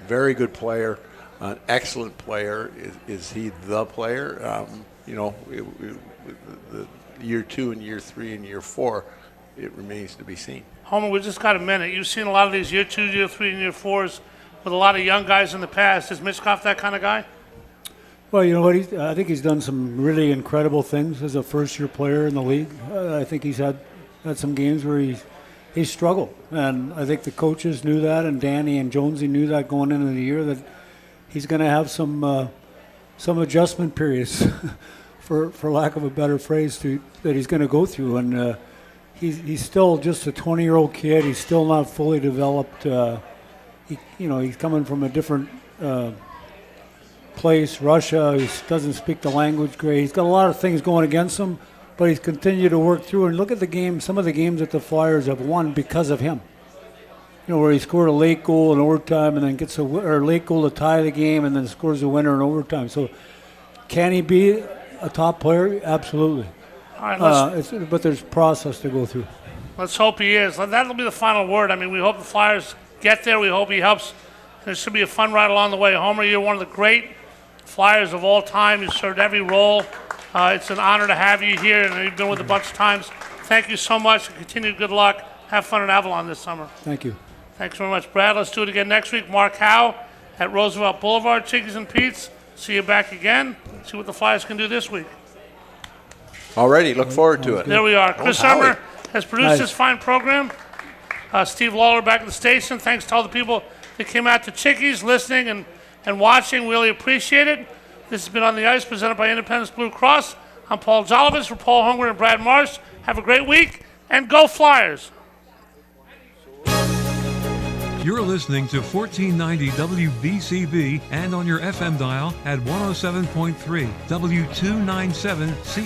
Very good player, an excellent player. Is he the player? The year 2 and year 3 and year 4. It remains to be seen. Homer, we just got a minute. You've seen a lot of these year 2, year 3, and year 4s with a lot of young guys in the past. Is Michkov that kind of guy? Well, you know what? I think he's done some really incredible things as a first-year player in the league. I think he's had some games where he struggled, and I think the coaches knew that, and Danny and Jonesy knew that going into the year, that he's going to have some adjustment periods, for lack of a better phrase, that he's going to go through, and. He's still just a 20-year-old kid. He's still not fully developed. He's coming from a different place, Russia. He doesn't speak the language great. He's got a lot of things going against him, but he's continued to work through. And look at the game. Some of the games that the Flyers have won because of him. Where he scored a late goal in overtime and then gets a late goal to tie the game and then scores a winner in overtime. So, can he be a top player? Absolutely. All right, but there's process to go through. Let's hope he is. That'll be the final word. I mean, we hope the Flyers get there. We hope he helps. There should be a fun ride along the way. Homer, you're one of the great Flyers of all time. You've served every role. It's an honor to have you here, and you've been with a bunch of times. Thank you so much, and continued good luck. Have fun in Avalon this summer. Thank you. Thanks very much, Brad. Let's do it again next week. Mark Howe at Roosevelt Boulevard, Chickies and Pete's. See you back again. See what the Flyers can do this week. Alrighty, look forward to it. There we are. Chris Summer has produced this fine program. Steve Lawler back at the station. Thanks to all the people that came out to Chickies, listening and watching. Really appreciate it. This has been On the Ice, presented by Independence Blue Cross. I'm Paul Jolovitz for Paul Holmgren and Brad Marsh. Have a great week, and go Flyers! You're listening to 1490 WBCB and on your FM dial at 107.3 W297C.